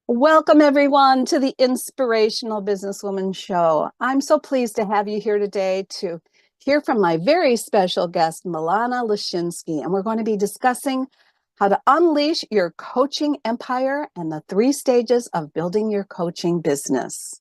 Welcome, everyone, to the Inspirational Business Women Show. I'm so pleased to have you here today to hear from my very special guest, Milana Leshinsky, and we're going to be discussing how to unleash your coaching empire and the 3 stages of building your coaching business.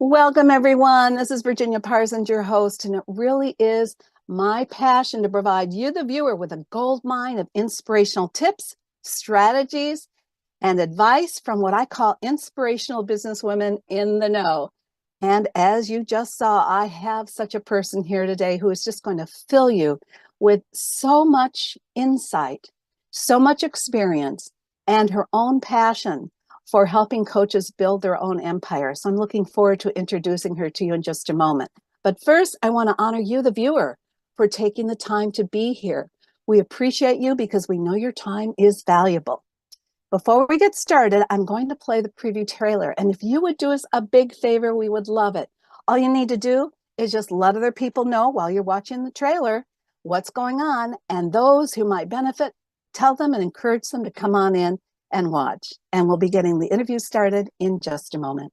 Welcome, everyone. This is Virginia Parsons, your host, and it really is my passion to provide you, the viewer, with a gold mine of inspirational tips, strategies, and advice from what I call inspirational businesswomen in the know. And as you just saw, I have such a person here today who is just going to fill you with so much insight, so much experience, and her own passion for helping coaches build their own empire. So I'm looking forward to introducing her to you in just a moment. But first, I want to honor you, the viewer, for taking the time to be here. We appreciate you because we know your time is valuable. Before we get started, I'm going to play the preview trailer. And if you would do us a big favor, we would love it. All you need to do is just let other people know while you're watching the trailer what's going on. And those who might benefit, tell them and encourage them to come on in and watch. And we'll be getting the interview started in just a moment.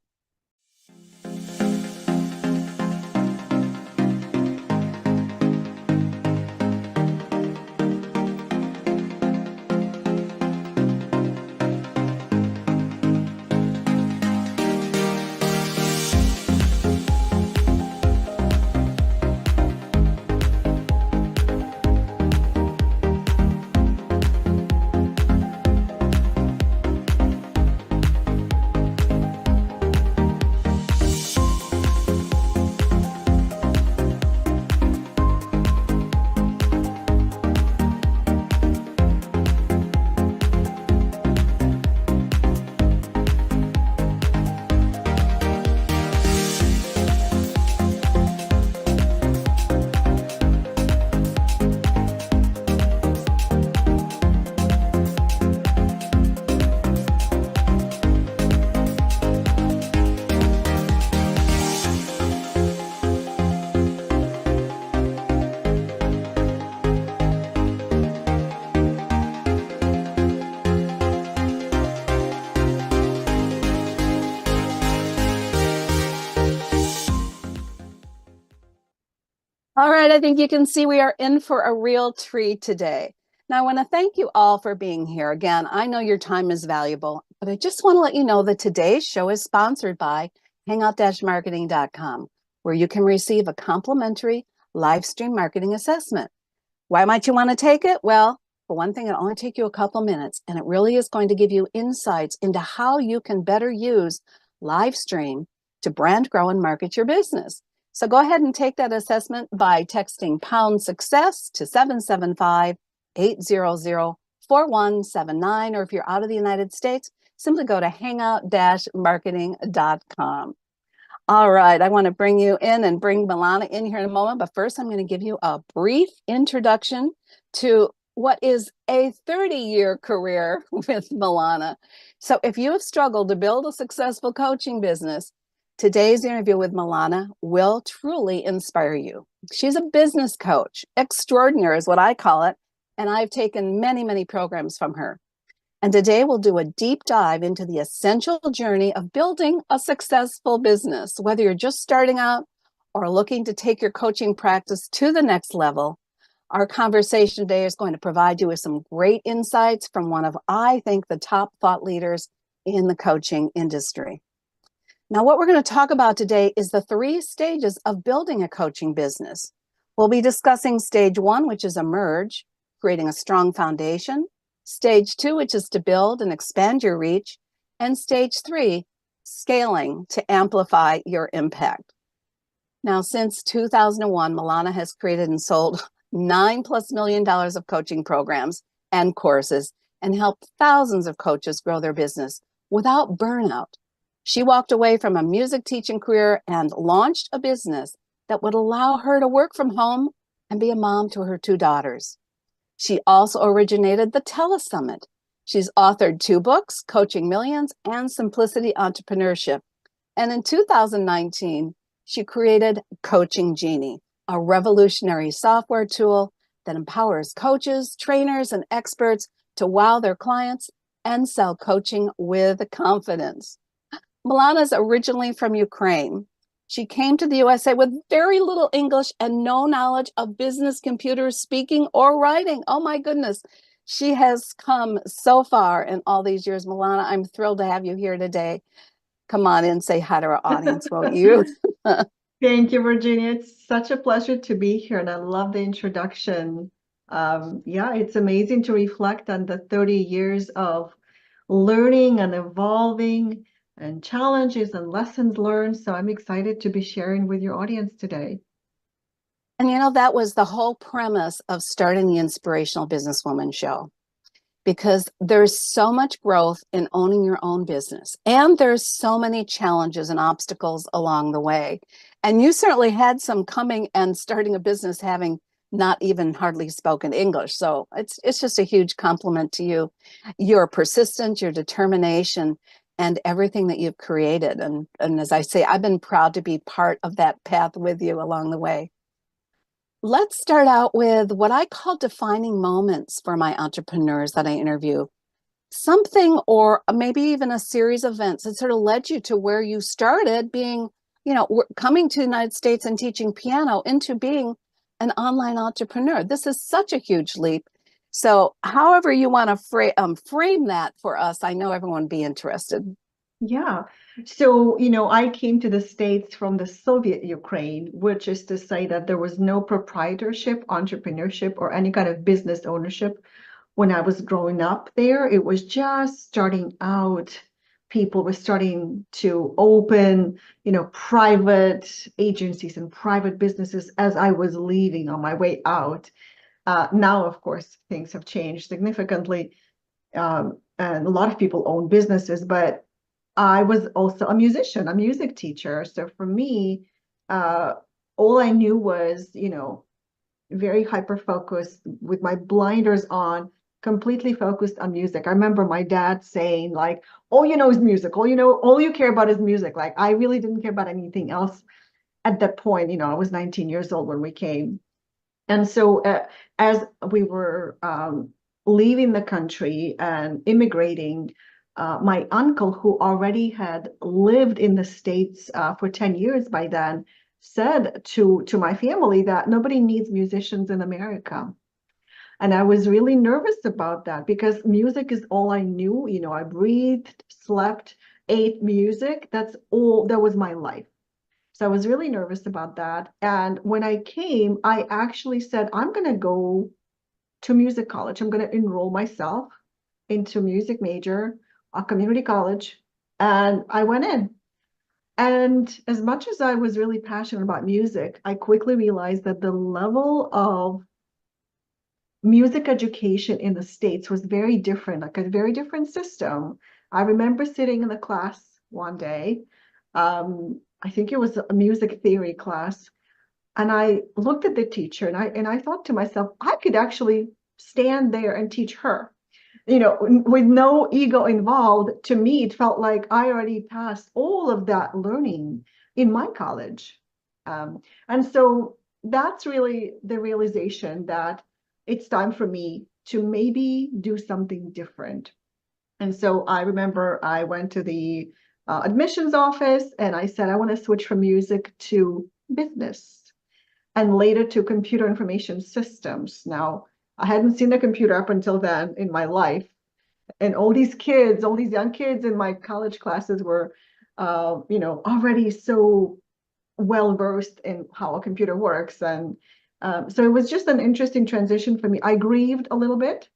All right, I think you can see we are in for a real treat today. Now, I want to thank you all for being here. Again, I know your time is valuable, but I just want to let you know that today's show is sponsored by hangout-marketing.com, where you can receive a complimentary live stream marketing assessment. Why might you want to take it? Well, for one thing, it'll only take you a couple minutes, and it really is going to give you insights into how you can better use live stream to brand, grow, and market your business. So go ahead and take that assessment by texting pound success to 775-800-4179. Or if you're out of the United States, simply go to hangout-marketing.com. All right, I want to bring you in and bring Milana in here in a moment. But first, I'm going to give you a brief introduction to what is a 30-year career with Milana. So if you have struggled to build a successful coaching business, today's interview with Milana will truly inspire you. She's a business coach, extraordinaire is what I call it, and I've taken many, many programs from her. And today we'll do a deep dive into the essential journey of building a successful business. Whether you're just starting out or looking to take your coaching practice to the next level, our conversation today is going to provide you with some great insights from one of, I think, the top thought leaders in the coaching industry. Now, what we're going to talk about today is the 3 stages of building a coaching business. We'll be discussing stage 1, which is emerge, creating a strong foundation. Stage 2, which is to build and expand your reach. And stage 3, scaling to amplify your impact. Now, since 2001, Milana has created and sold $9+ million of coaching programs and courses and helped thousands of coaches grow their business without burnout. She walked away from a music teaching career and launched a business that would allow her to work from home and be a mom to her 2 daughters. She also originated the telesummit. She's authored 2 books, Coaching Millions and Simplicity Entrepreneurship. And in 2019, she created Coaching Genie, a revolutionary software tool that empowers coaches, trainers, and experts to wow their clients and sell coaching with confidence. Milana is originally from Ukraine. She came to the USA with very little English and no knowledge of business, computers, speaking, or writing. Oh my goodness. She has come so far in all these years. Milana, I'm thrilled to have you here today. Come on in, say hi to our audience, won't you? Thank you, Virginia. It's such a pleasure to be here, and I love the introduction. Yeah, it's amazing to reflect on the 30 years of learning and evolving and challenges and lessons learned. So I'm excited to be sharing with your audience today. And that was the whole premise of starting the Inspirational Business Women Show, because there's so much growth in owning your own business. And there's so many challenges and obstacles along the way. And you certainly had some coming and starting a business having not even hardly spoken English. So it's just a huge compliment to you. Your persistence, your determination, and everything that you've created. And as I say, I've been proud to be part of that path with you along the way. Let's start out with what I call defining moments for my entrepreneurs that I interview. Something, or maybe even a series of events that sort of led you to where you started being, coming to the United States and teaching piano into being an online entrepreneur. This is such a huge leap. So however you want to frame that for us, I know everyone would be interested. Yeah. So, I came to the States from the Soviet Ukraine, which is to say that there was no proprietorship, entrepreneurship, or any kind of business ownership when I was growing up there. It was just starting out. People were starting to open, private agencies and private businesses as I was leaving on my way out. Now, of course, things have changed significantly, and a lot of people own businesses, but I was also a musician, a music teacher. So for me, uh, all I knew was, very hyper focused with my blinders on, completely focused on music. I remember my dad saying, like, all you know is music. All you care about is music. Like, I really didn't care about anything else at that point. I was 19 years old when we came. And so as we were leaving the country and immigrating, my uncle, who already had lived in the States for 10 years by then, said to my family that nobody needs musicians in America. And I was really nervous about that because music is all I knew. I breathed, slept, ate music. That's all, that was my life. So I was really nervous about that. And when I came, I actually said, I'm going to go to music college. I'm going to enroll myself into music major, a community college. And I went in. And as much as I was really passionate about music, I quickly realized that the level of music education in the States was very different, like a very different system. I remember sitting in the class one day. I think it was a music theory class. And I looked at the teacher and I thought to myself, I could actually stand there and teach her, with no ego involved. To me, it felt like I already passed all of that learning in my college. And so that's really the realization that it's time for me to maybe do something different. And so I remember I went to the admissions office and I said, I want to switch from music to business and later to computer information systems. Now, I hadn't seen a computer up until then in my life. And all these kids, all these young kids in my college classes were, already so well versed in how a computer works. And so it was just an interesting transition for me. I grieved a little bit,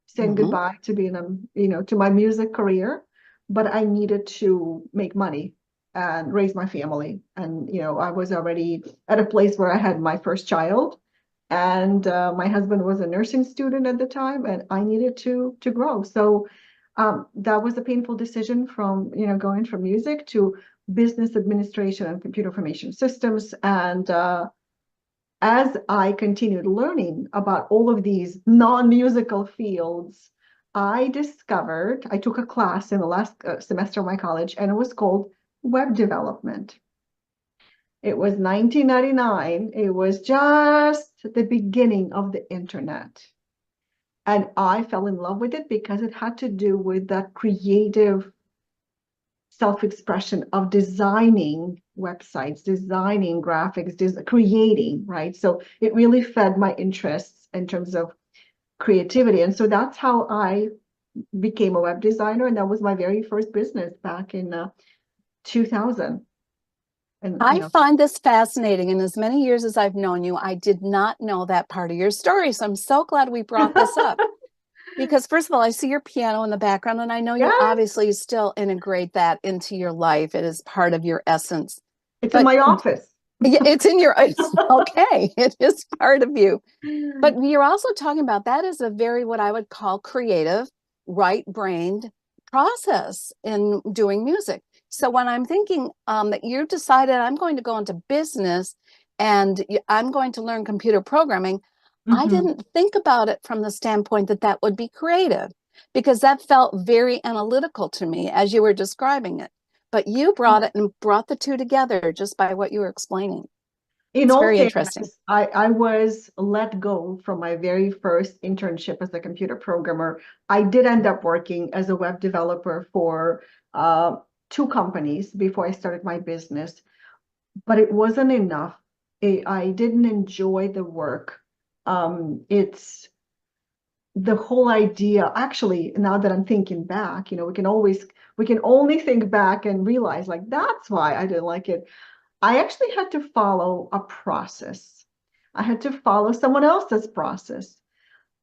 saying Mm-hmm. goodbye to being to my music career, but I needed to make money and raise my family. And I was already at a place where I had my first child, and my husband was a nursing student at the time, and I needed to grow. So that was a painful decision from going from music to business administration and computer information systems. And as I continued learning about all of these non-musical fields, I took a class in the last semester of my college, and it was called web development. It was 1999. It was just the beginning of the internet. And I fell in love with it because it had to do with that creative self-expression of designing websites, designing graphics, creating, right? So it really fed my interests in terms of creativity. And so that's how I became a web designer. And that was my very first business back in 2000. And, I find this fascinating. In as many years as I've known you, I did not know that part of your story. So I'm so glad we brought this up. Because first of all, I see your piano in the background, and I know you yeah, obviously still integrate that into your life. It is part of your essence. it's in But my office. it's in your, it's okay. It is part of you. But you're also talking about that is a very, what I would call creative, right-brained process in doing music. So when I'm thinking that you decided I'm going to go into business and I'm going to learn computer programming, I Mhm. didn't think about it from the standpoint that that would be creative, because that felt very analytical to me as you were describing it. But you brought it and brought the two together just by what you were explaining. In It's all very interesting. fairness, I was let go from my very first internship as a computer programmer. I did end up working as a web developer for uh, two companies before I started my business, but it wasn't enough. I didn't enjoy the work. It's the whole idea. Actually, now that I'm thinking back, we can only think back and realize like that's why I didn't like it. I actually had to follow a process. I had to follow someone else's process.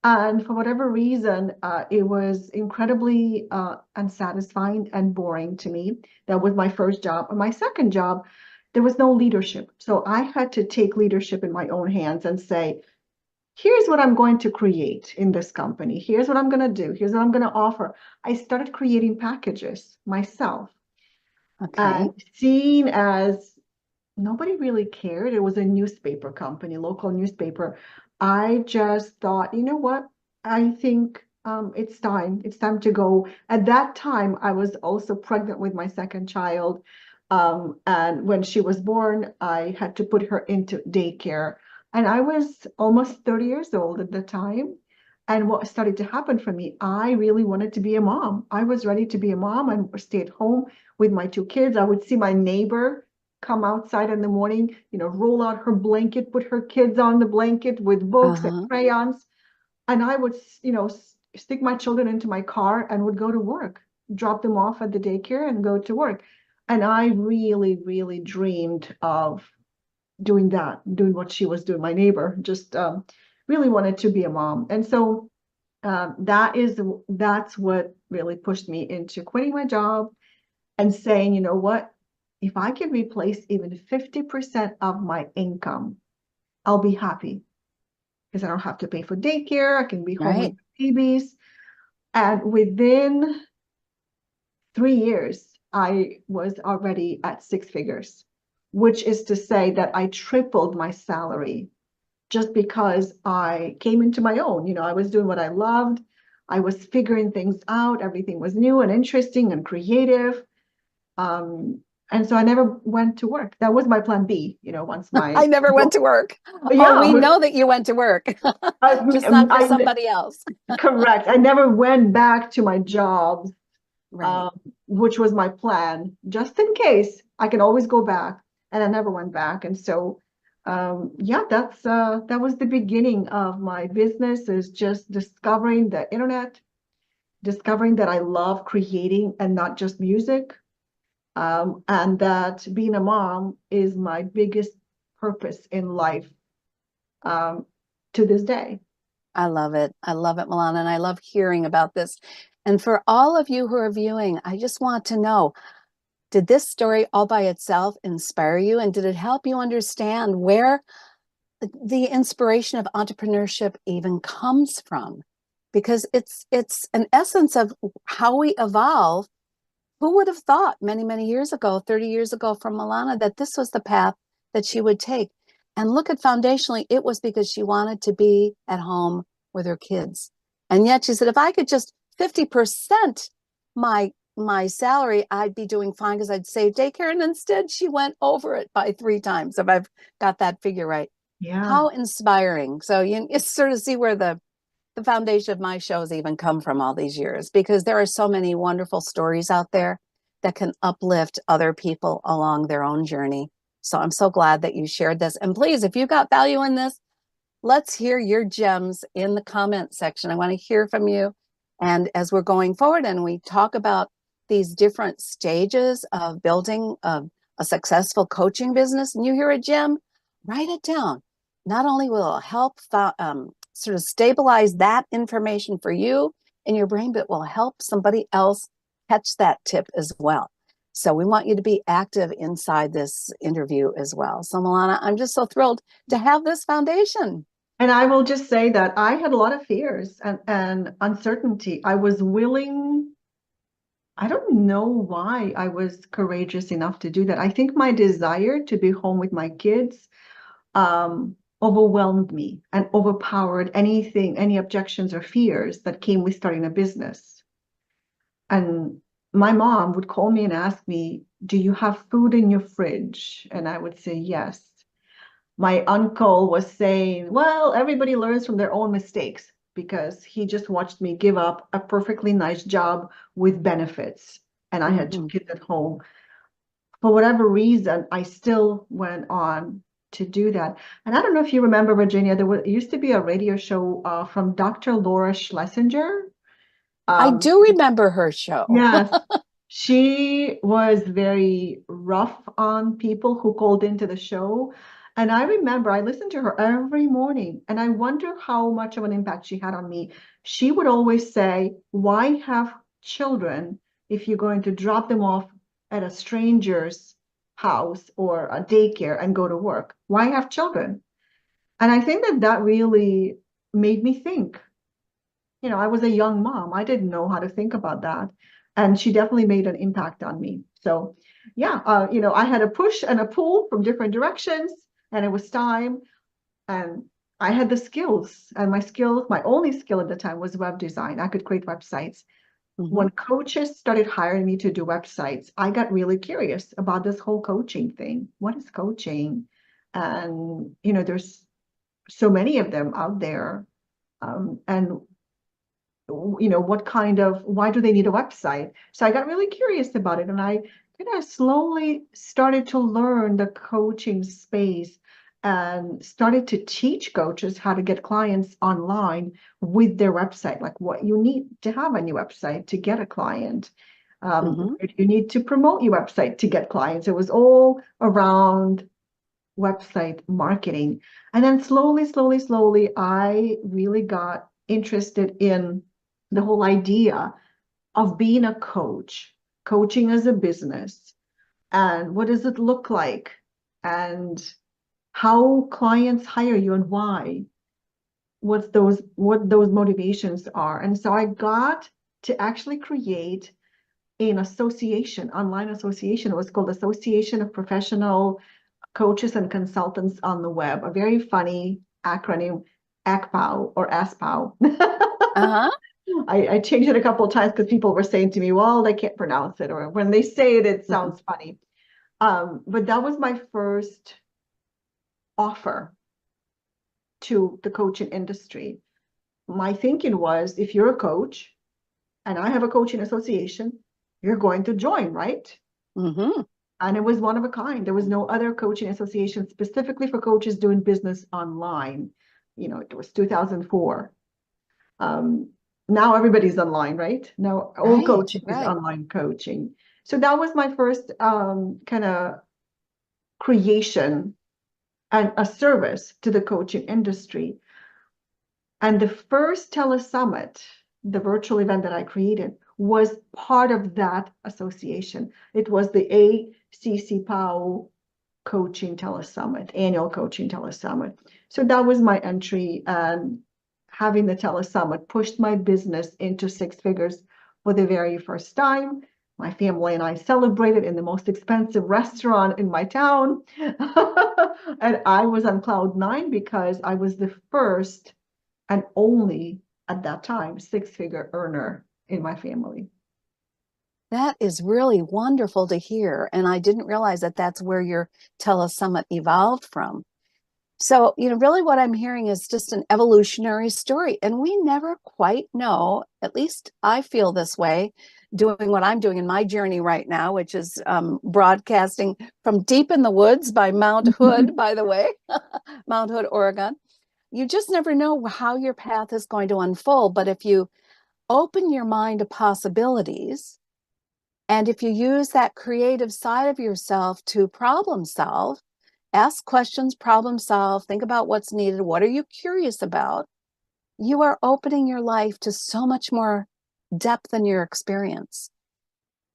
And for whatever reason, it was incredibly unsatisfying and boring to me. That was my first job. And my second job, there was no leadership. So I had to take leadership in my own hands and say, here's what I'm going to create in this company. Here's what I'm going to do. Here's what I'm going to offer. I started creating packages myself. Okay. And seen as nobody really cared. It was a newspaper company, local newspaper. I just thought, you know what? I think it's time. It's time to go. At that time, I was also pregnant with my second child. And when she was born, I had to put her into daycare. And I was almost 30 years old at the time. And what started to happen for me, I really wanted to be a mom. I was ready to be a mom and stay at home with my two kids. I would see my neighbor come outside in the morning, roll out her blanket, put her kids on the blanket with books and Uh-huh. crayons. And I would, stick my children into my car and would go to work, drop them off at the daycare and go to work. And I really, really dreamed of doing that, doing what she was doing, my neighbor, just really wanted to be a mom. And so that's what really pushed me into quitting my job and saying, you know what, if I can replace even 50% of my income, I'll be happy because I don't have to pay for daycare. I can be home with Right. babies. And within 3 years, I was already at six figures, which is to say that I tripled my salary just because I came into my own. I was doing what I loved. I was figuring things out. Everything was new and interesting and creative. Um, and so I never went to work. That was my plan B, once I never went to work. Oh, yeah, we know that you went to work, I, just not for I, somebody else. correct. I never went back to my job, Right. um, which was my plan, just in case I can always go back. And I never went back. And so, yeah, that was the beginning of my business, is just discovering the internet, discovering that I love creating and not just music. And that being a mom is my biggest purpose in life, um, to this day. I love it. I love it, Milana, and I love hearing about this. And for all of you who are viewing, I just want to know, did this story all by itself inspire you? And did it help you understand where the inspiration of entrepreneurship even comes from? Because it's an essence of how we evolve. Who would have thought many, many years ago, 30 years ago from Milana, that this was the path that she would take? And look at foundationally, it was because she wanted to be at home with her kids. And yet she said, if I could just 50% my my salary, I'd be doing fine because I'd save daycare. And instead, she went over it by 3 times, if I've got that figure right. Yeah. How inspiring. So you sort of see where the foundation of my shows even come from all these years, because there are so many wonderful stories out there that can uplift other people along their own journey. So I'm so glad that you shared this. And please, if you got value in this, let's hear your gems in the comment section. I want to hear from you. And as we're going forward and we talk about these different stages of building a successful coaching business, and you hear a gem, write it down. Not only will it help sort of stabilize that information for you in your brain, but will help somebody else catch that tip as well. So we want you to be active inside this interview as well. So Milana, I'm just so thrilled to have this foundation. And I will just say that I had a lot of fears and uncertainty. I was willing, I don't know why I was courageous enough to do that. I think my desire to be home with my kids overwhelmed me and overpowered anything, any objections or fears that came with starting a business. And my mom would call me and ask me, "Do you have food in your fridge?" And I would say, "Yes." My uncle was saying, "Well, everybody learns from their own mistakes," because he just watched me give up a perfectly nice job with benefits. And I had 2 kids at home. For whatever reason, I still went on to do that. And I don't know if you remember, Virginia, used to be a radio show from Dr. Laura Schlesinger. I do remember her show. Yes, she was very rough on people who called into the show. And I remember I listened to her every morning, and I wonder how much of an impact she had on me. She would always say, "Why have children if you're going to drop them off at a stranger's house or a daycare and go to work? Why have children?" And I think that that really made me think. I was a young mom. I didn't know how to think about that. And she definitely made an impact on me. So, yeah, I had a push and a pull from different directions, and it was time. And I had the skills, and my only skill at the time was web design. I could create websites. When coaches started hiring me to do websites, I got really curious about this whole coaching thing. What is coaching? And, there's so many of them out there. And why do they need a website? So I got really curious about it, and I kind of slowly started to learn the coaching space and started to teach coaches how to get clients online with their website, like what you need to have on your website to get a client. You need to promote your website to get clients. It was all around website marketing. And then slowly, I really got interested in the whole idea of being a coach, coaching as a business, and what does it look like, and how clients hire you and why, what those motivations are. And so I got to actually create an association, online association. It was called Association of Professional Coaches and Consultants on the Web, a very funny acronym, ACPOW or ASPOW. Uh-huh. I changed it a couple of times because people were saying to me, "Well, they can't pronounce it," or when they say it, it sounds funny. But that was my first offer to the coaching industry. My thinking was, if you're a coach and I have a coaching association, you're going to join, right? And it was one of a kind. There was no other coaching association specifically for coaches doing business online. It was 2004. Now everybody's online, right? Now all coaching is online coaching. So that was my first kind of creation and a service to the coaching industry. And the first telesummit, the virtual event that I created, was part of that association. It was the ACCPOW Coaching Telesummit, annual coaching telesummit. So that was my entry, and having the telesummit pushed my business into 6 figures for the very first time. My family and I celebrated in the most expensive restaurant in my town. And I was on cloud 9 because I was the first and only, at that time, 6-figure earner in my family. That is really wonderful to hear. And I didn't realize that that's where your telesummit evolved from. So, really what I'm hearing is just an evolutionary story. And we never quite know, at least I feel this way, doing what I'm doing in my journey right now, which is broadcasting from deep in the woods by Mount Hood, by the way, Mount Hood, Oregon. You just never know how your path is going to unfold. But if you open your mind to possibilities, and if you use that creative side of yourself to problem solve, ask questions, problem solve, think about what's needed, what are you curious about, you are opening your life to so much more depth in your experience.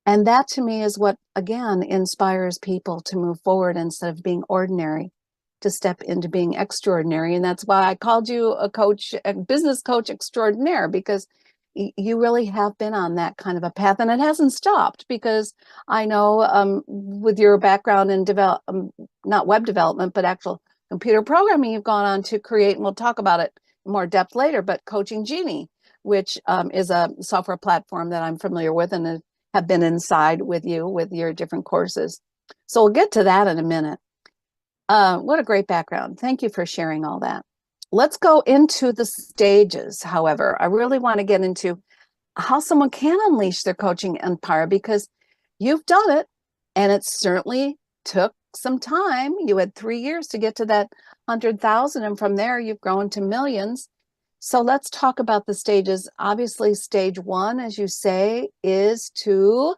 And that to me is what, again, inspires people to move forward instead of being ordinary, to step into being extraordinary. And that's why I called you a coach, a business coach extraordinaire, because you really have been on that kind of a path, and it hasn't stopped, because I know with your background in not web development, but actual computer programming, you've gone on to create, and we'll talk about it in more depth later, but Coaching Genie, which is a software platform that I'm familiar with and have been inside with you with your different courses. So we'll get to that in a minute. What a great background. Thank you for sharing all that. Let's go into the stages, however. I really want to get into how someone can unleash their coaching empire, because you've done it, and it certainly took some time. You had 3 years to get to that 100,000, and from there you've grown to millions. So let's talk about the stages. Obviously, stage one, as you say, is to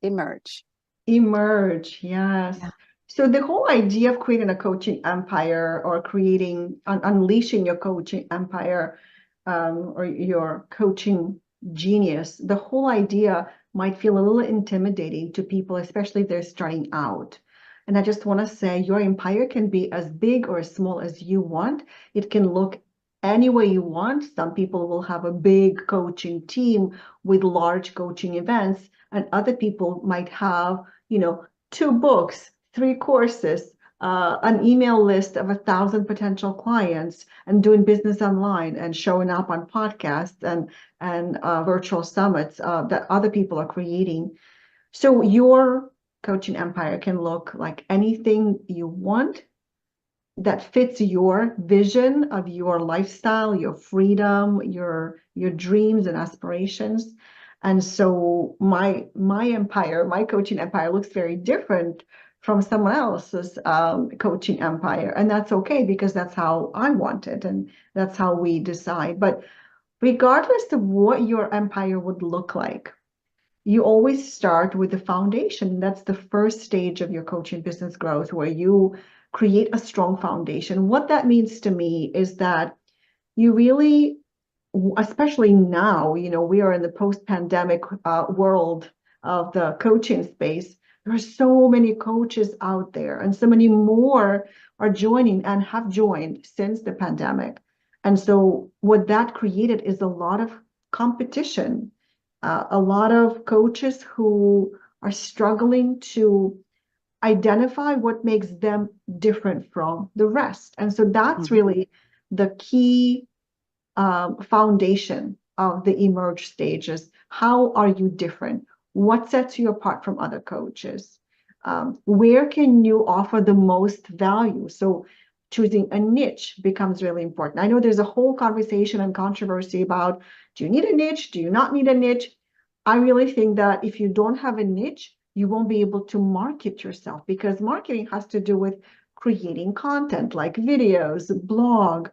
emerge. Emerge, yes. Yeah. So the whole idea of creating a coaching empire, or unleashing your coaching empire, or your coaching genius, the whole idea might feel a little intimidating to people, especially if they're starting out. And I just want to say your empire can be as big or as small as you want. It can look any way you want. Some people will have a big coaching team with large coaching events, and other people might have 2 books, 3 courses, an email list of 1,000 potential clients, and doing business online and showing up on podcasts and virtual summits that other people are creating. So your coaching empire can look like anything you want that fits your vision of your lifestyle, your freedom, your dreams and aspirations. And so my empire, my coaching empire, looks very different from someone else's coaching empire, and that's okay, because that's how I want it, and that's how we decide. But regardless of what your empire would look like, you always start with the foundation. That's the first stage of your coaching business growth, where you create a strong foundation. What that means to me is that you really, especially now, we are in the post-pandemic world of the coaching space. There are so many coaches out there, and so many more are joining and have joined since the pandemic. And so what that created is a lot of competition, a lot of coaches who are struggling to identify what makes them different from the rest. And so that's Mhm. really the key foundation of the emerge stages. How are you different? What sets you apart from other coaches? Where can you offer the most value? So choosing a niche becomes really important. I know there's a whole conversation and controversy about, do you need a niche? Do you not need a niche? I really think that if you don't have a niche, you won't be able to market yourself, because marketing has to do with creating content like videos, blog,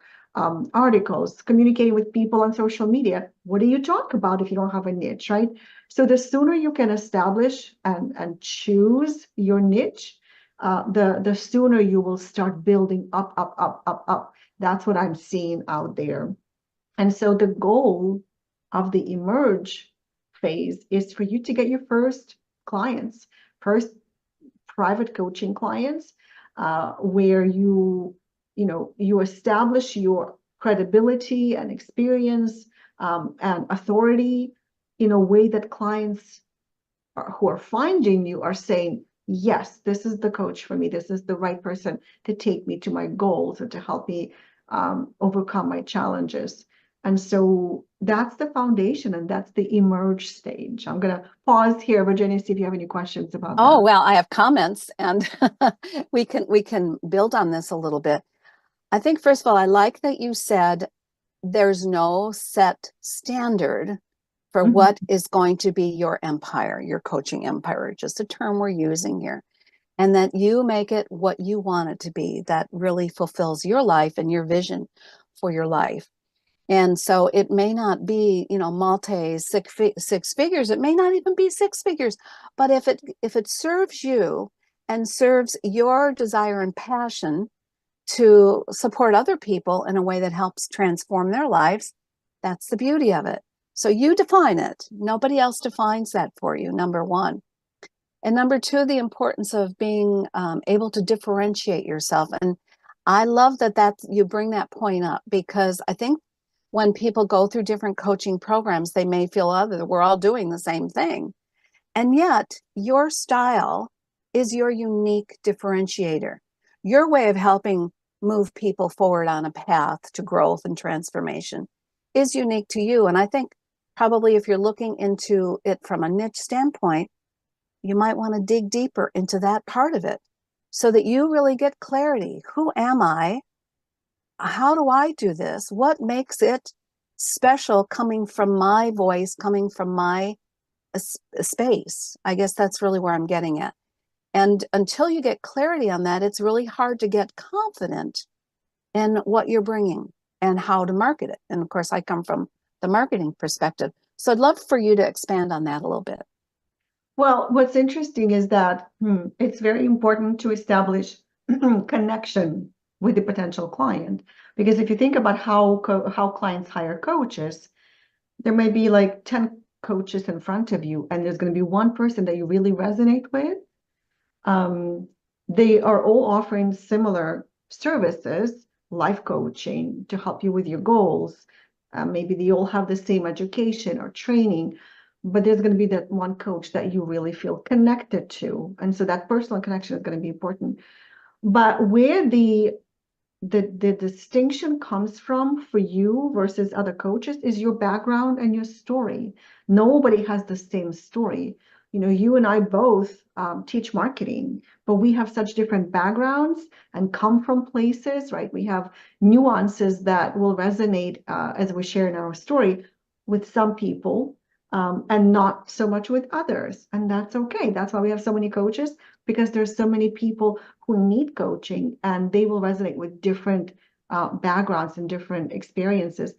articles, communicating with people on social media. What do you talk about if you don't have a niche, right? So the sooner you can establish and choose your niche, the sooner you will start building up, up, up, up, up. That's what I'm seeing out there. And so the goal of the emerge phase is for you to get your first clients, first private coaching clients, where you establish your credibility and experience, and authority in a way that clients who are finding you are saying, yes, this is the coach for me. This is the right person to take me to my goals or to help me overcome my challenges. And so that's the foundation, and that's the emerge stage. I'm going to pause here, Virginia, see if you have any questions about Oh, that. well, I have comments, and we can build on this a little bit. I think, first of all, I like that you said there's no set standard for Mhm. what is going to be your empire, your coaching empire, just a term we're using here. And that you make it what you want it to be, that really fulfills your life and your vision for your life. And so it may not be, multi six figures. It may not even be six figures, but if it serves you and serves your desire and passion to support other people in a way that helps transform their lives, that's the beauty of it. So you define it. Nobody else defines that for you, number one. And number two, the importance of being able to differentiate yourself. And I love that you bring that point up, because I think when people go through different coaching programs, they may feel we're all doing the same thing. And yet your style is your unique differentiator. Your way of helping move people forward on a path to growth and transformation is unique to you. And I think probably if you're looking into it from a niche standpoint, you might want to dig deeper into that part of it so that you really get clarity. Who am I? How do I do this? What makes it special coming from my voice, coming from my space? I guess that's really where I'm getting at. And until you get clarity on that, it's really hard to get confident in what you're bringing and how to market it. And of course, I come from the marketing perspective. So I'd love for you to expand on that a little bit. Well, what's interesting is that it's very important to establish connection with the potential client. Because if you think about how clients hire coaches, there may be like 10 coaches in front of you, and there's going to be one person that you really resonate with. Um, they are all offering similar services, life coaching to help you with your goals. Maybe they all have the same education or training, but there's going to be that one coach that you really feel connected to. And so that personal connection is going to be important. But where the distinction comes from for you versus other coaches is your background and your story. Nobody has the same story. You and I both teach marketing, but we have such different backgrounds and come from places, right? We have nuances that will resonate as we share in our story with some people, and not so much with others. And that's okay. That's why we have so many coaches, because there's so many people who need coaching, and they will resonate with different backgrounds and different experiences.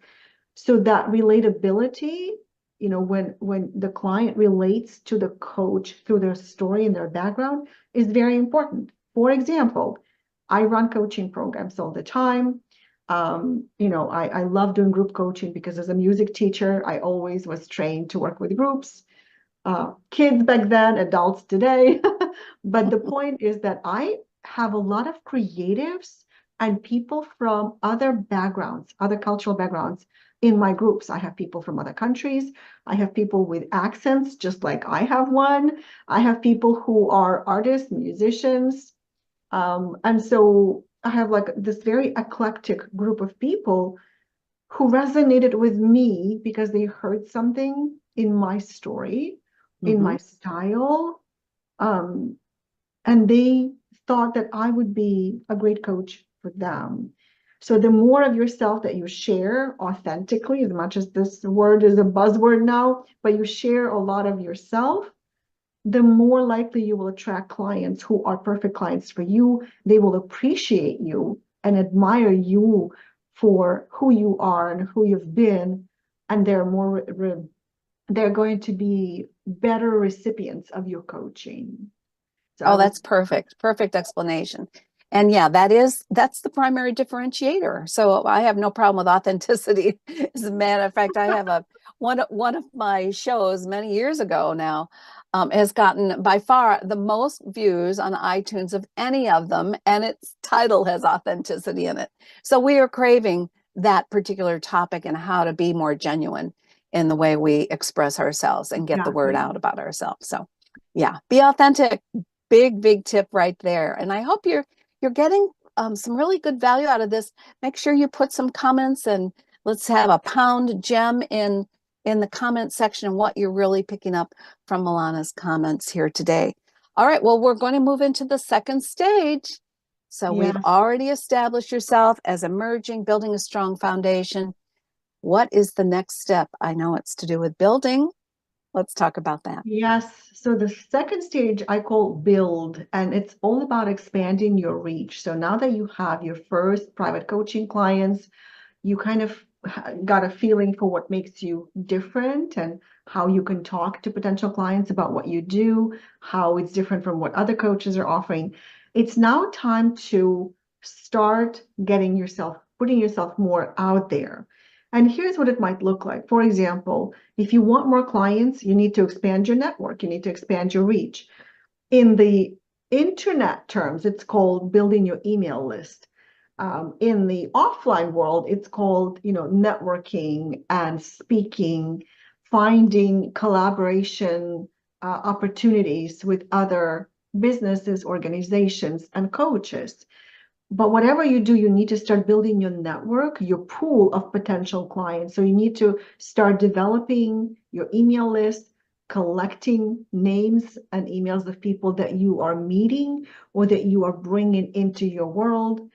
So that relatability, when the client relates to the coach through their story and their background, is very important. For example, I run coaching programs all the time. I love doing group coaching because as a music teacher, I always was trained to work with groups, kids back then, adults today. But the point is that I have a lot of creatives and people from other backgrounds, other cultural backgrounds in my groups. I have people from other countries. I have people with accents, just like I have one. I have people who are artists, musicians. And so I have like this very eclectic group of people who resonated with me because they heard something in my story, in Mm-hmm. my style, um, and they thought that I would be a great coach for them. So the more of yourself that you share authentically, as much as this word is a buzzword now, but you share a lot of yourself, the more likely you will attract clients who are perfect clients for you. They will appreciate you and admire you for who you are and who you've been, and they're going to be better recipients of your coaching. So I Oh, would. that's perfect. Perfect explanation. And yeah, that's the primary differentiator. So I have no problem with authenticity. As a matter of fact, I have one of my shows many years ago now, has gotten by far the most views on iTunes of any of them, and its title has authenticity in it. So we are craving that particular topic and how to be more genuine in the way we express ourselves and get the word Exactly. out about ourselves. So yeah, be authentic. Big tip right there. And I hope you're getting some really good value out of this. Make sure you put some comments and Let's have a pound gem in the comment section what you're really picking up from Milana's comments here today. All right, well, we're going to move into the second stage. So we've Yes. already established yourself as emerging, building a strong foundation. What is the next step? I know it's to do with building. Let's talk about that. Yes. So the second stage I call build, and it's all about expanding your reach. So now that you have your first private coaching clients, you kind of got a feeling for what makes you different and how you can talk to potential clients about what you do, how it's different from what other coaches are offering. It's now time to start putting yourself more out there. And here's what it might look like. For example, if you want more clients, you need to expand your network, you need to expand your reach. In the internet terms, it's called building your email list. In the offline world, it's called, networking and speaking, finding collaboration opportunities with other businesses, organizations, and coaches. But whatever you do, you need to start building your network, your pool of potential clients. So you need to start developing your email list, collecting names and emails of people that you are meeting or that you are bringing into your world.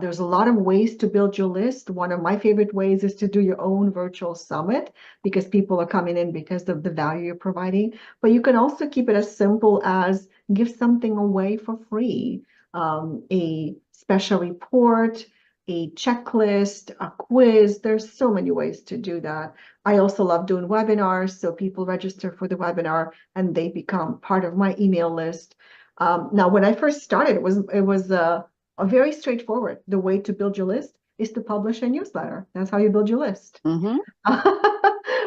There's a lot of ways to build your list. One of my favorite ways is to do your own virtual summit because people are coming in because of the value you're providing. But you can also keep it as simple as give something away for free. A special report, a checklist, a quiz. There's so many ways to do that. I also love doing webinars. So people register for the webinar and they become part of my email list. Now, when I first started, it was a very straightforward. The way to build your list is to publish a newsletter. That's how you build your list. Mm-hmm.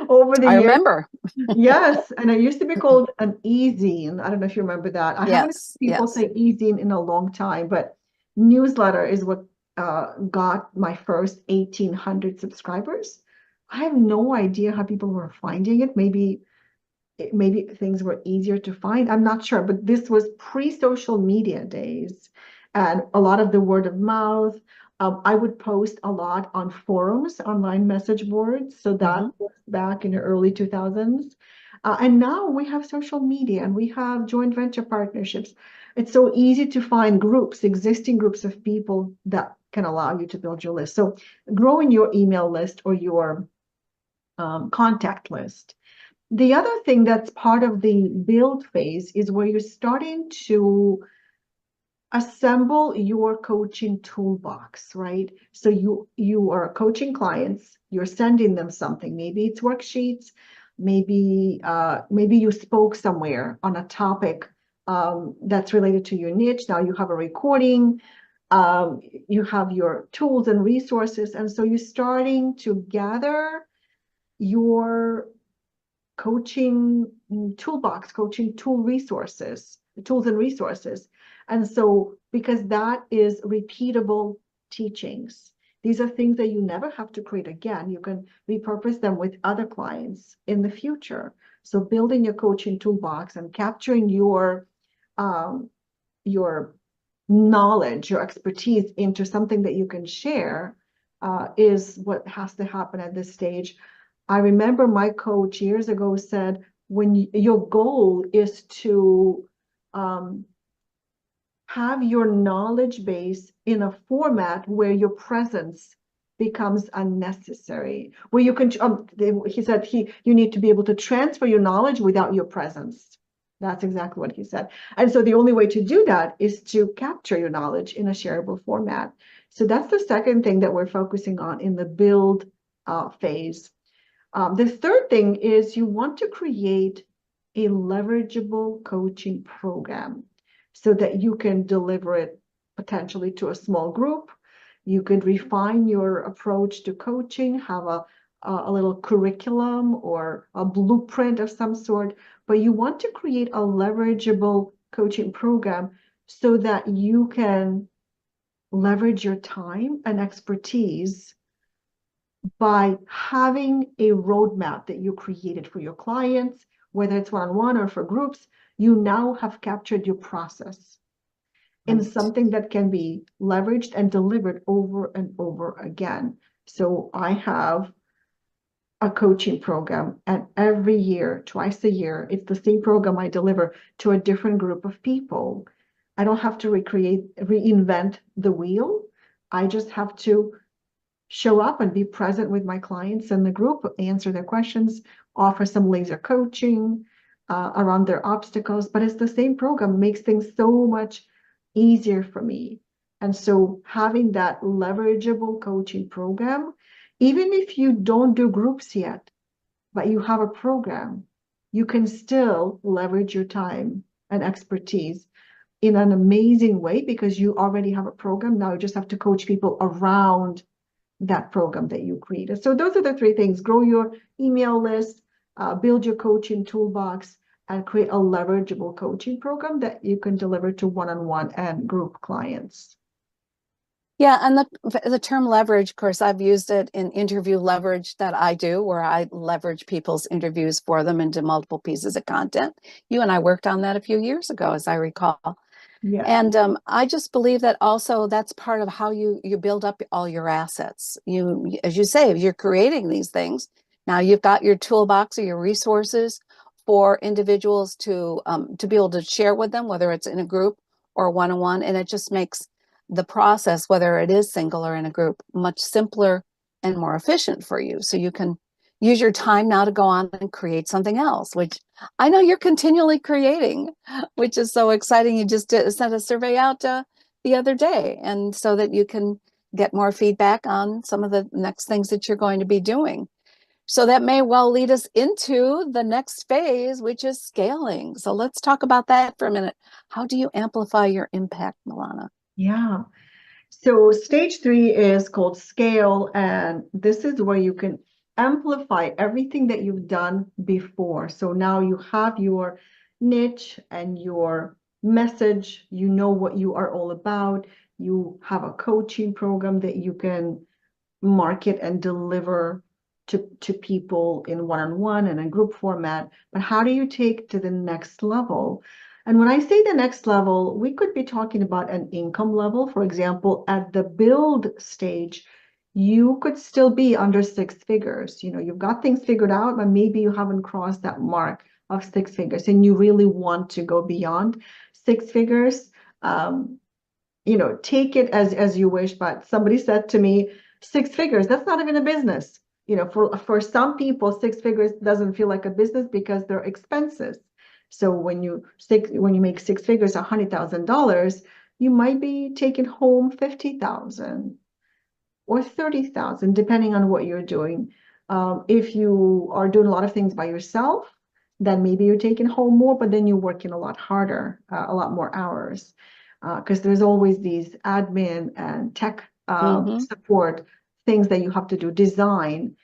Over the I years, remember. yes, and it used to be called an e-zine. I don't know if you remember that. I haven't Yes, heard people yes. say e-zine in a long time, but newsletter is what got my first 1,800 subscribers. I have no idea how people were finding it. Maybe things were easier to find. I'm not sure, but this was pre-social media days, and a lot of the word of mouth. I would post a lot on forums, online message boards. So that was back in the early 2000s. And now we have social media and we have joint venture partnerships. It's so easy to find groups, existing groups of people that can allow you to build your list. So growing your email list or your contact list. The other thing that's part of the build phase is where you're starting to assemble your coaching toolbox, right? So you are coaching clients, you're sending them something. Maybe it's worksheets, maybe you spoke somewhere on a topic that's related to your niche. Now you have a recording, you have your tools and resources, and so you're starting to gather your coaching toolbox, coaching tools and resources. And so, because that is repeatable teachings, these are things that you never have to create again. You can repurpose them with other clients in the future. So building your coaching toolbox and capturing your knowledge, your expertise into something that you can share is what has to happen at this stage. I remember my coach years ago said, when your goal is to have your knowledge base in a format where your presence becomes unnecessary, where you can, he said, you need to be able to transfer your knowledge without your presence. That's exactly what he said. And so the only way to do that is to capture your knowledge in a shareable format. So that's the second thing that we're focusing on in the build phase. The third thing is you want to create a leverageable coaching program so that you can deliver it potentially to a small group. You could refine your approach to coaching, have a little curriculum or a blueprint of some sort, but you want to create a leverageable coaching program so that you can leverage your time and expertise by having a roadmap that you created for your clients, whether it's one-on-one or for groups. You now have captured your process in something that can be leveraged and delivered over and over again. So I have a coaching program, and every year, twice a year, it's the same program I deliver to a different group of people. I don't have to reinvent the wheel. I just have to show up and be present with my clients in the group, answer their questions, offer some laser coaching around their obstacles. But it's the same program, makes things so much easier for me. And so having that leverageable coaching program, even if you don't do groups yet, but you have a program, you can still leverage your time and expertise in an amazing way because you already have a program. Now you just have to coach people around that program that you created. So those are the three things: grow your email list, build your coaching toolbox, and create a leverageable coaching program that you can deliver to one-on-one and group clients. Yeah, and the term leverage, of course, I've used it in interview leverage that I do, where I leverage people's interviews for them into multiple pieces of content. You and I worked on that a few years ago, as I recall. Yeah. And I just believe that also that's part of how you build up all your assets. You, as you say, you're creating these things. Now you've got your toolbox or your resources for individuals to be able to share with them, whether it's in a group or one-on-one, and it just makes the process, whether it is single or in a group, much simpler and more efficient for you. So you can use your time now to go on and create something else, which I know you're continually creating, which is so exciting. You just sent a survey out the other day, and so that you can get more feedback on some of the next things that you're going to be doing. So that may well lead us into the next phase, which is scaling. So let's talk about that for a minute. How do you amplify your impact, Milana? Yeah. So stage 3 is called scale, and this is where you can amplify everything that you've done before. So now you have your niche and your message, you know what you are all about, you have a coaching program that you can market and deliver to people in one-on-one and in group format. But how do you take to the next level? And when I say the next level, we could be talking about an income level. For example, at the build stage, you could still be under 6 figures. You've got things figured out, but maybe you haven't crossed that mark of 6 figures and you really want to go beyond 6 figures. Take it as you wish. But somebody said to me, 6 figures, that's not even a business. For some people, 6 figures doesn't feel like a business because they're expenses. So when you make 6 figures, $100,000, you might be taking home 50,000 or 30,000, depending on what you're doing. If you are doing a lot of things by yourself, then maybe you're taking home more, but then you're working a lot harder, a lot more hours, because there's always these admin and tech support things that you have to do, design.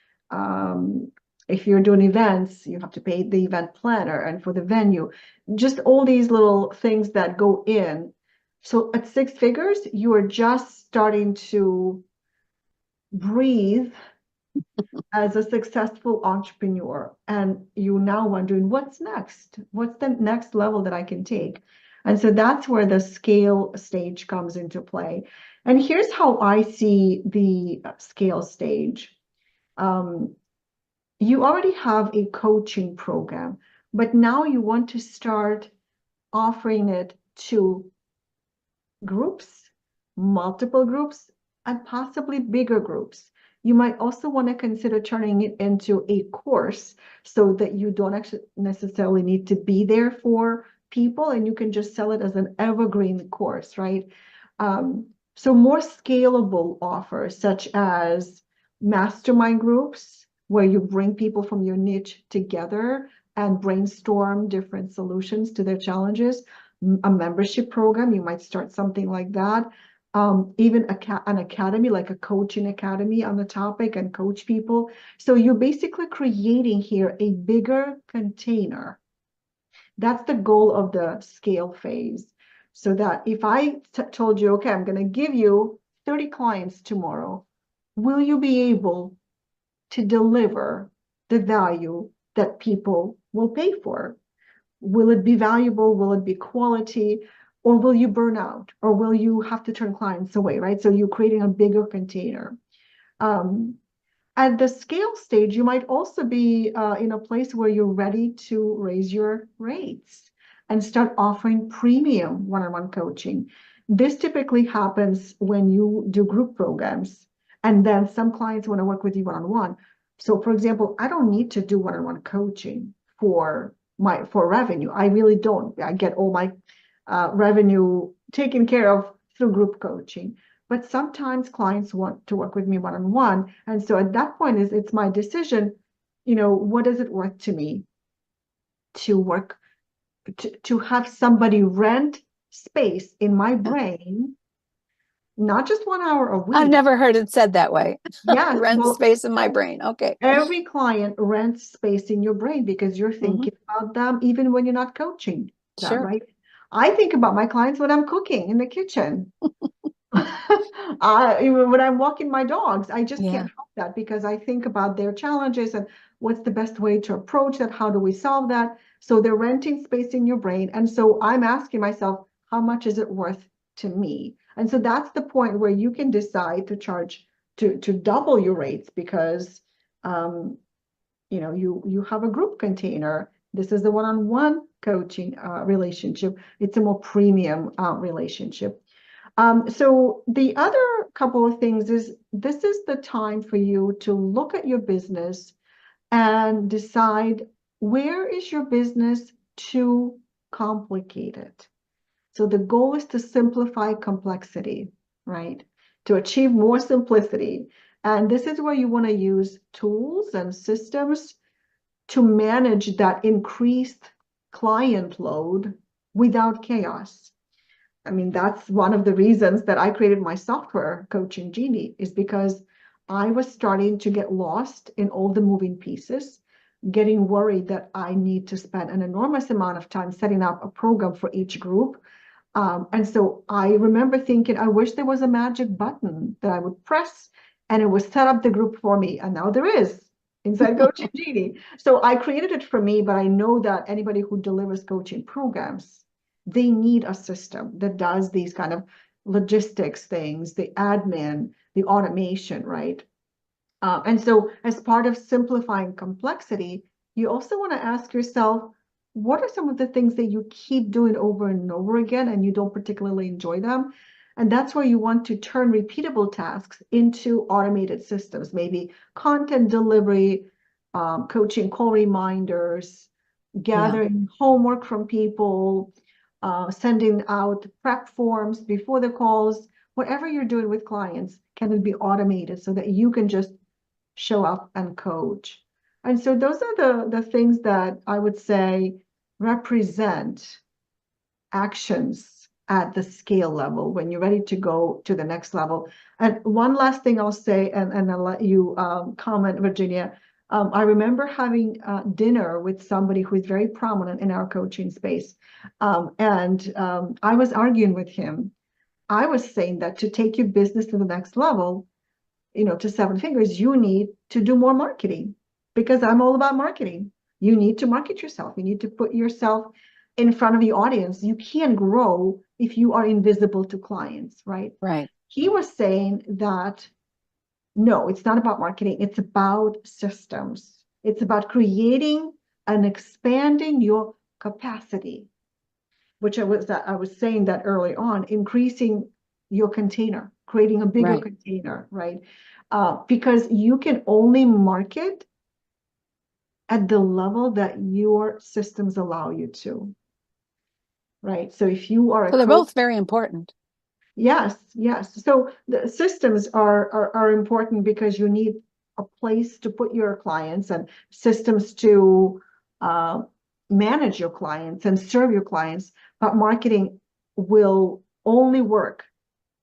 If you're doing events, you have to pay the event planner and for the venue, just all these little things that go in. So at 6 figures, you are just starting to breathe as a successful entrepreneur, and you now wondering what's next, what's the next level that I can take. And so that's where the scale stage comes into play. And here's how I see the scale stage. You already have a coaching program, but now you want to start offering it to groups, multiple groups, and possibly bigger groups. You might also want to consider turning it into a course so that you don't actually necessarily need to be there for people and you can just sell it as an evergreen course, right? So more scalable offers such as mastermind groups where you bring people from your niche together and brainstorm different solutions to their challenges. A membership program, you might start something like that. Even an academy, like a coaching academy on the topic, and coach people. So you're basically creating here a bigger container. That's the goal of the scale phase. So that if I told you, okay, I'm going to give you 30 clients tomorrow, will you be able to deliver the value that people will pay for? Will it be valuable? Will it be quality? Or will you burn out? Or will you have to turn clients away, right? So you're creating a bigger container. At the scale stage, you might also be in a place where you're ready to raise your rates and start offering premium one-on-one coaching. This typically happens when you do group programs, and then some clients want to work with you one-on-one. So, for example, I don't need to do one-on-one coaching for revenue. I really don't. I get all my revenue taken care of through group coaching. But sometimes clients want to work with me one-on-one. And so at that point it's my decision, what is it worth to me to work, to have somebody rent space in my brain, not just 1 hour a week. I've never heard it said that way. Yes. Rent space in my brain. Okay. Every client rents space in your brain because you're thinking about them even when you're not coaching them, Sure. right? I think about my clients when I'm cooking in the kitchen. Even when I'm walking my dogs, I just can't help that because I think about their challenges and what's the best way to approach that. How do we solve that? So they're renting space in your brain. And so I'm asking myself, how much is it worth to me? And so that's the point where you can decide to charge to double your rates because you have a group container. This is the one-on-one coaching relationship. It's a more premium relationship. So the other couple of things is this is the time for you to look at your business and decide, where is your business too complicated? So the goal is to simplify complexity, right? To achieve more simplicity. And this is where you want to use tools and systems to manage that increased client load without chaos. I mean, that's one of the reasons that I created my software, Coaching Genie, is because I was starting to get lost in all the moving pieces, getting worried that I need to spend an enormous amount of time setting up a program for each group. And so I remember thinking, I wish there was a magic button that I would press and it would set up the group for me. And now there is inside Coaching Genie. So I created it for me, but I know that anybody who delivers coaching programs, they need a system that does these kind of logistics things, the admin, the automation, right? And so as part of simplifying complexity, you also want to ask yourself, what are some of the things that you keep doing over and over again and you don't particularly enjoy them? And that's where you want to turn repeatable tasks into automated systems, maybe content delivery, coaching call reminders, gathering homework from people, sending out prep forms before the calls. Whatever you're doing with clients, can it be automated so that you can just show up and coach? And so those are the things that I would say represent actions at the scale level when you're ready to go to the next level. And one last thing I'll say, and I'll let you comment, Virginia. I remember having dinner with somebody who is very prominent in our coaching space. And I was arguing with him. I was saying that to take your business to the next level, to seven figures, you need to do more marketing because I'm all about marketing. You need to market yourself. You need to put yourself in front of the audience. You can't grow if you are invisible to clients, right? Right. He was saying that, no, it's not about marketing. It's about systems. It's about creating and expanding your capacity, which I was saying that early on, increasing your container, creating a bigger container, right? Because you can only market at the level that your systems allow you to, right? So if you are So they're both very important. Yes. So the systems are important because you need a place to put your clients and systems to manage your clients and serve your clients. But marketing will only work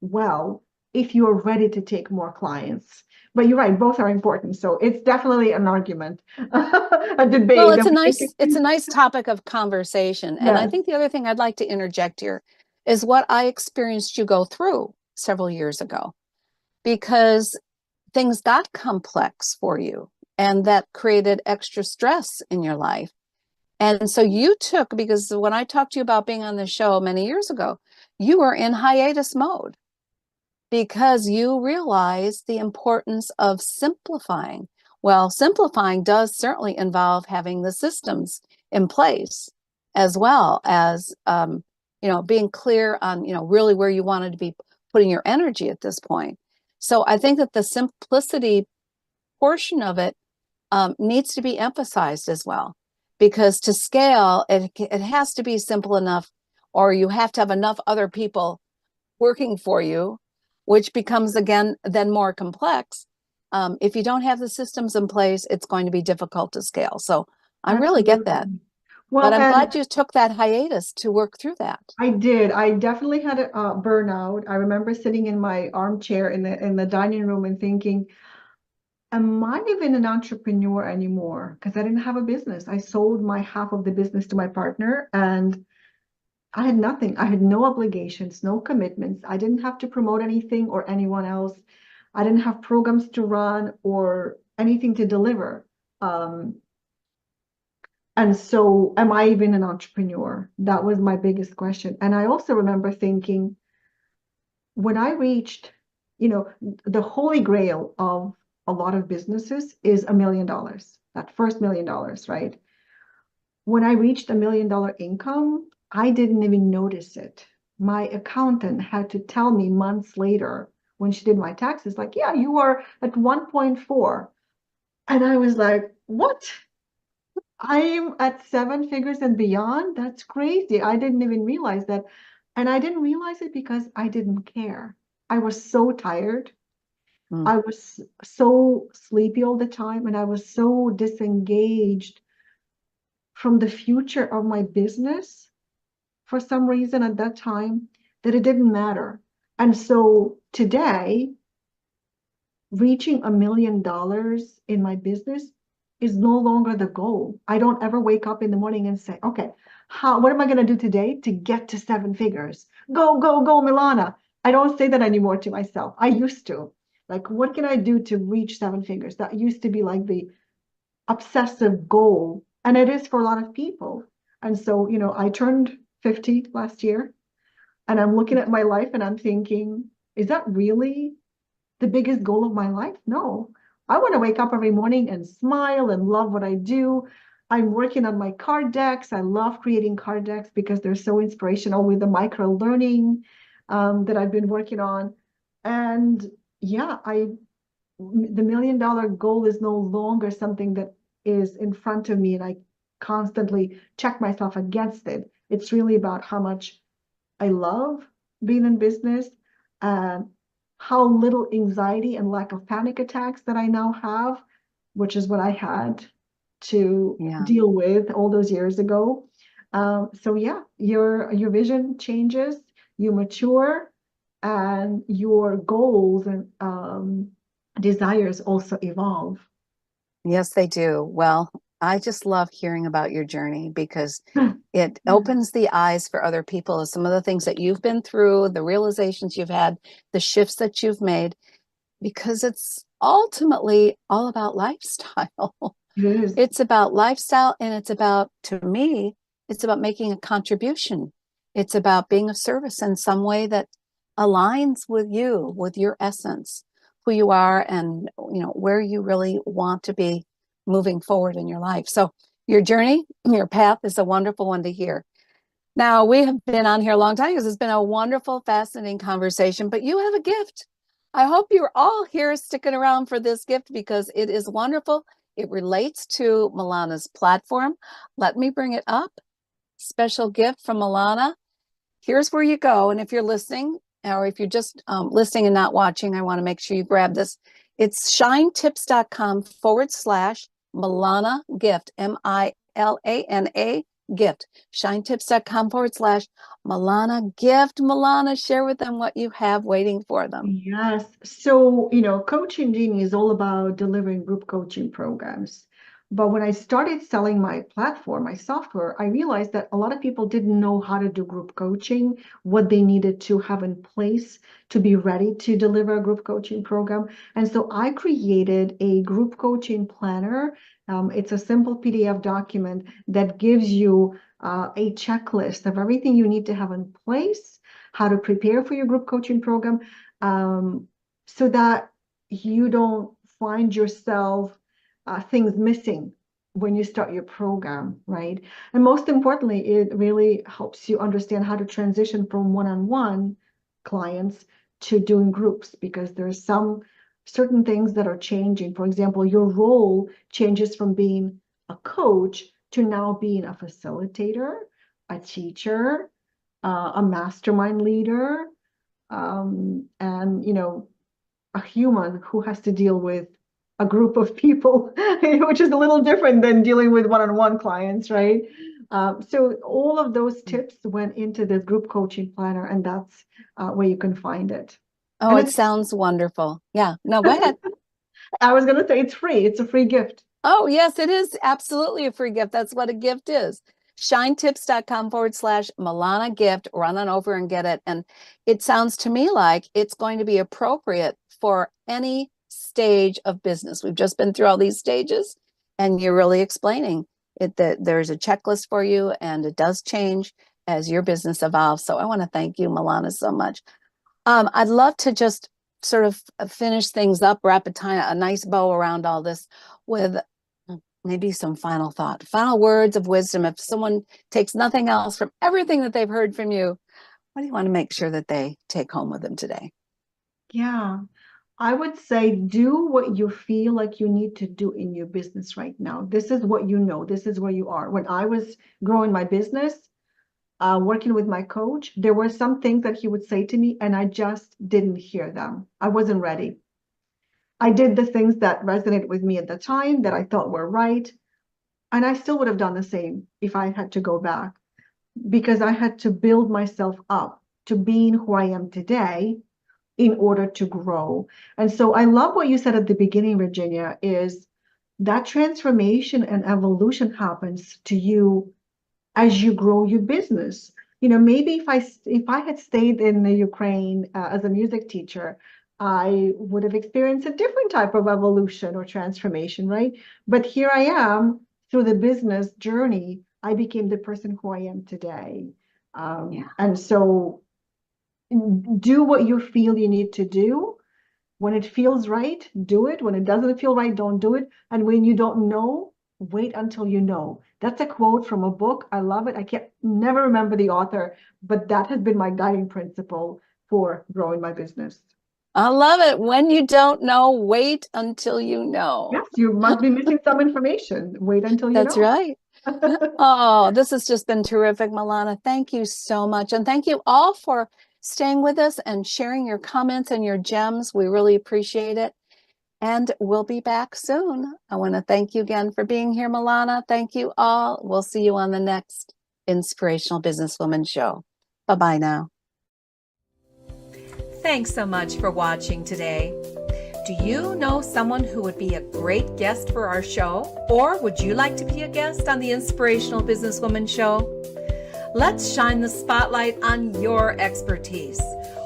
well if you are ready to take more clients. But you're right, both are important. So it's definitely an argument, a debate. Well, it's a nice topic of conversation. And I Yes. think the other thing I'd like to interject here is what I experienced you go through several years ago, because things got complex for you and that created extra stress in your life. And so you took, because when I talked to you about being on the show many years ago, you were in hiatus mode. because you realize the importance of simplifying. Well, simplifying does certainly involve having the systems in place, as well as being clear on really where you wanted to be putting your energy at this point. So I think that the simplicity portion of it needs to be emphasized as well, because to scale, it has to be simple enough, or you have to have enough other people working for you, which becomes again then more complex. If you don't have the systems in place, it's going to be difficult to scale. So I really get that. Absolutely. But Well, I'm and glad you took that hiatus to work through that. I did. I definitely had a burnout. I remember sitting in my armchair in the dining room and thinking, am I even an entrepreneur anymore? Because I didn't have a business. I sold my half of the business to my partner, and I had nothing. I had no obligations, no commitments. I didn't have to promote anything or anyone else. I didn't have programs to run or anything to deliver. Um, and so, am I even an entrepreneur? That was my biggest question. And I also remember thinking, when I reached, the holy grail of a lot of businesses is $1 million, that first $1 million, right? When I reached $1 million income, I didn't even notice it. My accountant had to tell me months later when she did my taxes, like, yeah, you are at 1.4. And I was like, what? I'm at seven figures and beyond? That's crazy. I didn't even realize that. And I didn't realize it because I didn't care. I was so tired. Mm. I was so sleepy all the time, and I was so disengaged from the future of my business for some reason at that time that it didn't matter. And so today, reaching $1 million in my business is no longer the goal. I don't ever wake up in the morning and say, okay, what am I going to do today to get to seven figures? Go, go, go, Milana. I don't say that anymore to myself. I used to. Like, what can I do to reach seven figures? That used to be like the obsessive goal. And it is for a lot of people. And so, I turned 50 last year, and I'm looking at my life and I'm thinking, is that really the biggest goal of my life? No. I want to wake up every morning and smile and love what I do. I'm working on my card decks. I love creating card decks because they're so inspirational with the micro learning that I've been working on. And yeah, the $1 million goal is no longer something that is in front of me and I constantly check myself against it. It's really about how much I love being in business and how little anxiety and lack of panic attacks that I now have, which is what I had to Yeah. deal with all those years ago. So yeah, your vision changes, you mature, and your goals and desires also evolve. Yes, they do. Well, I just love hearing about your journey because it Yeah, opens the eyes for other people of some of the things that you've been through, the realizations you've had, the shifts that you've made, because it's ultimately all about lifestyle. it is. It's about lifestyle, and it's about, to me, it's about making a contribution. It's about being of service in some way that aligns with you, with your essence, who you are, and where you really want to be moving forward in your life. So your journey, your path is a wonderful one to hear. Now, we have been on here a long time because it's been a wonderful, fascinating conversation, but you have a gift. I hope you're all here sticking around for this gift because it is wonderful. It relates to Milana's platform. Let me bring it up. Special gift from Milana. Here's where you go. And if you're listening, or if you're just listening and not watching, I want to make sure you grab this. It's shinetips.com/Milana gift, Milana gift, shinetips.com/Milana gift. Milana, share with them what you have waiting for them. Yes. So, Coaching Genie is all about delivering group coaching programs. But when I started selling my platform, my software, I realized that a lot of people didn't know how to do group coaching, what they needed to have in place to be ready to deliver a group coaching program. And so I created a group coaching planner. It's a simple PDF document that gives you a checklist of everything you need to have in place, how to prepare for your group coaching program, so that you don't find yourself things missing when you start your program, right? And most importantly, it really helps you understand how to transition from one-on-one clients to doing groups, because there's some certain things that are changing. For example, your role changes from being a coach to now being a facilitator, a teacher, a mastermind leader, and a human who has to deal with a group of people, which is a little different than dealing with one-on-one clients, right? So all of those tips went into this group coaching planner, and that's where you can find it. Oh, And it sounds wonderful. Yeah. No, go ahead. I was going to say it's free. It's a free gift. Oh, yes, it is absolutely a free gift. That's what a gift is. shinetips.com/Milana gift. Run on over and get it. And it sounds to me like it's going to be appropriate for any stage of business. We've just been through all these stages, and you're really explaining it, that there's a checklist for you, and it does change as your business evolves. So I want to thank you, Milana, so much. I'd love to just sort of finish things up, wrap a nice bow around all this with maybe some final thought, final words of wisdom. If someone takes nothing else from everything that they've heard from you, what do you want to make sure that they take home with them today? Yeah, I would say do what you feel like you need to do in your business right now. This is what you know. This is where you are. When I was growing my business, working with my coach, there were some things that he would say to me, and I just didn't hear them. I wasn't ready. I did the things that resonated with me at the time that I thought were right. And I still would have done the same if I had to go back, because I had to build myself up to being who I am today in order to grow. And so I love what you said at the beginning, Virginia, is that transformation and evolution happens to you as you grow your business. Maybe if I had stayed in the Ukraine as a music teacher, I would have experienced a different type of evolution or transformation, right? But here I am, through the business journey, I became the person who I am today. And so do what you feel you need to do. When it feels right, do it. When it doesn't feel right, don't do it. And when you don't know, wait until you know. That's a quote from a book. I love it. I can't never remember the author, but that has been my guiding principle for growing my business. I love it. When you don't know, wait until you know. Yes, you must be missing some information. Wait until you know. That's right. Oh, this has just been terrific, Milana. Thank you so much. And thank you all for staying with us and sharing your comments and your gems. We really appreciate it. And we'll be back soon. I want to thank you again for being here, Milana. Thank you all. We'll see you on the next Inspirational Business Women Show. Bye-bye now. Thanks so much for watching today. Do you know someone who would be a great guest for our show? Or would you like to be a guest on the Inspirational Business Women Show? Let's shine the spotlight on your expertise.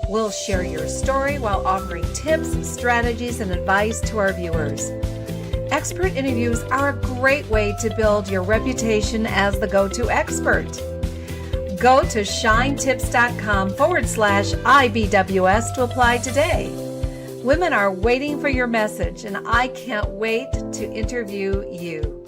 We'll share your story while offering tips, strategies, and advice to our viewers. Expert interviews are a great way to build your reputation as the go-to expert. Go to shinetips.com/IBWS to apply today. Women are waiting for your message, and I can't wait to interview you.